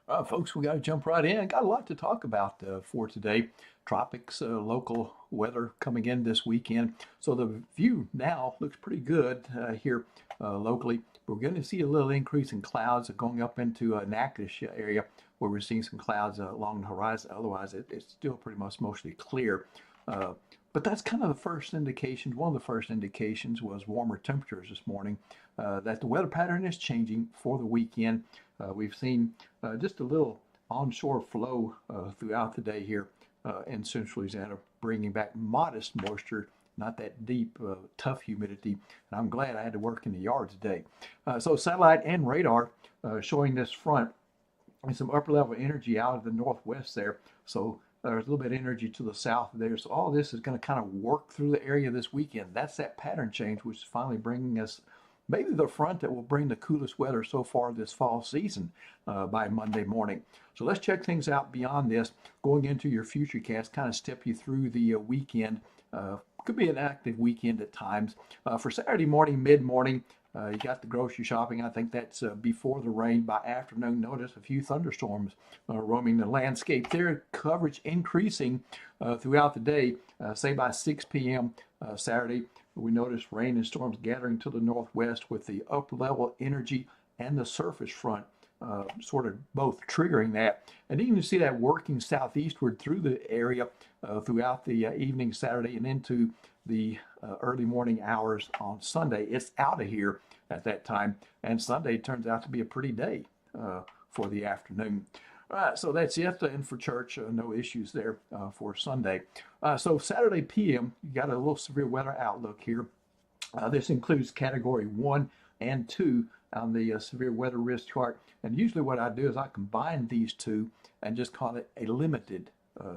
All right, folks, we got to jump right in. Got a lot to talk about for today. Tropics, local weather coming in this weekend. So the view now looks pretty good here locally. We're going to see a little increase in clouds going up into Natchitoches area where we're seeing some clouds along the horizon. Otherwise, it's still pretty much mostly clear. Uh, but that's kind of the first indication. One of the first indications was warmer temperatures this morning, that the weather pattern is changing for the weekend. We've seen just a little onshore flow throughout the day here in central Louisiana, bringing back modest moisture, not that deep, tough humidity. And I'm glad I had to work in the yard today. So satellite and radar showing this front and some upper level energy out of the northwest there. So there's a little bit of energy to the south there. So all this is going to kind of work through the area this weekend. That's that pattern change, which is finally bringing us maybe the front that will bring the coolest weather so far this fall season by Monday morning. So let's check things out beyond this. Going into your future cast, kind of step you through the weekend. Could be an active weekend at times. For Saturday morning, mid-morning, you got the grocery shopping. I think that's before the rain. By afternoon, notice a few thunderstorms roaming the landscape there. Coverage increasing throughout the day. Say by 6 p.m. Saturday, we notice rain and storms gathering to the northwest with the upper level energy and the surface front sort of both triggering that. And then you can see that working southeastward through the area throughout the evening Saturday and into the early morning hours on Sunday. It's out of here at that time, and Sunday turns out to be a pretty day for the afternoon. All right, so that's it. And for church, no issues there for Sunday. So Saturday PM, you got a little severe weather outlook here. This includes category 1 and 2 on the severe weather risk chart. And usually what I do is I combine these two and just call it a limited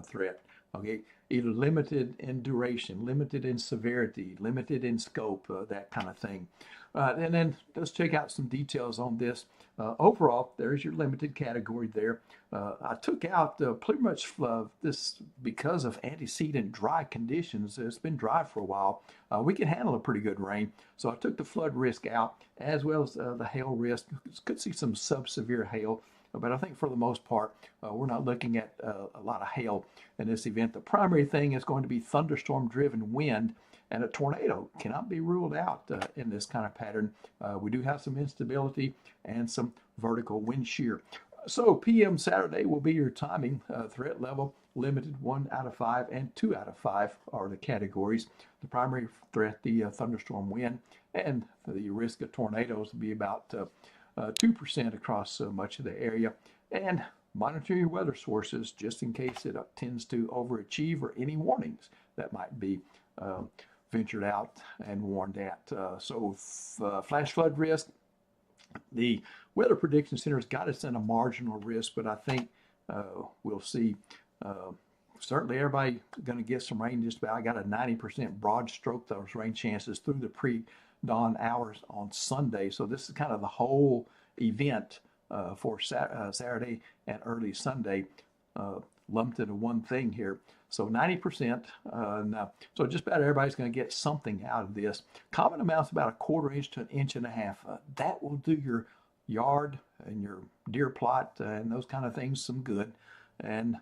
threat. Okay, either limited in duration, limited in severity, limited in scope, that kind of thing. And then let's check out some details on this. Overall, there's your limited category there. I took out pretty much this because of antecedent dry conditions. It's been dry for a while. We can handle a pretty good rain. So I took the flood risk out as well as the hail risk. Could see some sub-severe hail. But I think for the most part, we're not looking at a lot of hail in this event. The primary thing is going to be thunderstorm-driven wind, and a tornado cannot be ruled out in this kind of pattern. We do have some instability and some vertical wind shear. So PM Saturday will be your timing threat level. Limited 1 out of 5 and 2 out of 5 are the categories. The primary threat, the thunderstorm wind, and the risk of tornadoes will be about 2% across much of the area. And monitor your weather sources just in case it tends to overachieve or any warnings that might be ventured out and warned at. So flash flood risk, the Weather Prediction Center's got us in a marginal risk, but I think we'll see. Certainly everybody going to get some rain just about. I got a 90% broad stroke those rain chances through the pre-dawn hours on Sunday. So this is kind of the whole event for Saturday and early Sunday lumped into one thing here. So 90%. So just about everybody's going to get something out of this. Common amounts about 1/4 inch to 1.5 inches. That will do your yard and your deer plot and those kind of things some good. And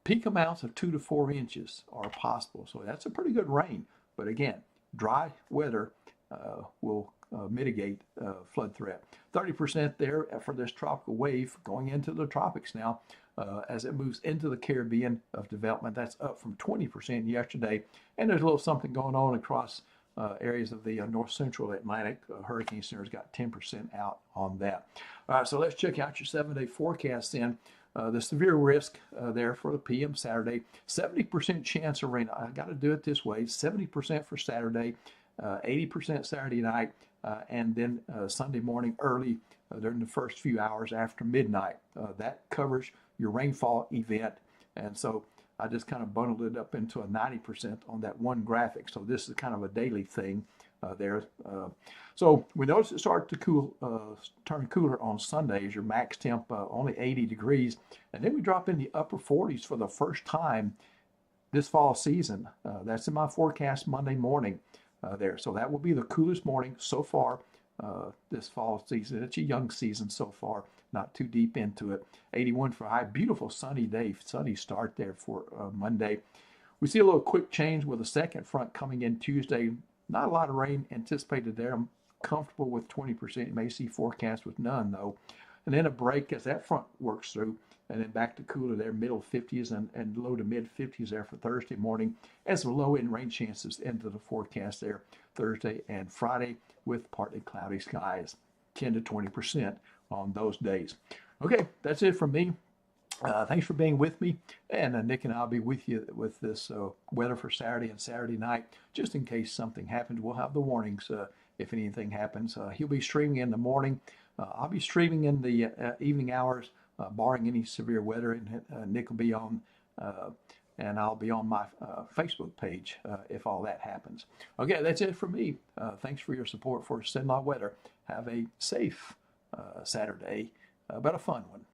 peak amounts of 2 to 4 inches are possible. So that's a pretty good rain. But again, dry weather will mitigate flood threat. 30% there for this tropical wave going into the tropics now as it moves into the Caribbean of development. That's up from 20% yesterday. And there's a little something going on across areas of the north central Atlantic. Hurricane Center's got 10% out on that. All right, so let's check out your 7-day forecast then. The severe risk there for the PM Saturday, 70% chance of rain. I got to do it this way, 70% for Saturday, 80% Saturday night, and then Sunday morning early during the first few hours after midnight. That covers your rainfall event. And so I just kind of bundled it up into a 90% on that one graphic. So this is kind of a daily thing there. So we notice it started to turn cooler on Sunday as your max temp only 80 degrees. And then we drop in the upper 40s for the first time this fall season. That's in my forecast Monday morning there. So that will be the coolest morning so far this fall season. It's a young season so far, not too deep into it. 81 for high. Beautiful sunny day, sunny start there for Monday. We see a little quick change with a second front coming in Tuesday. Not a lot of rain anticipated there. I'm comfortable with 20%. You may see forecast with none, though. And then a break as that front works through. And then back to cooler there, middle 50s and low to mid 50s there for Thursday morning. As the low end rain chances into the forecast there Thursday and Friday with partly cloudy skies, 10 to 20% on those days. Okay, that's it from me. Thanks for being with me. And Nick and I'll be with you with this weather for Saturday and Saturday night, just in case something happens. We'll have the warnings if anything happens. He'll be streaming in the morning. I'll be streaming in the evening hours, barring any severe weather. And Nick will be on, and I'll be on my Facebook page if all that happens. Okay, that's it from me. Thanks for your support for SenLaw Weather. Have a safe Saturday, but a fun one.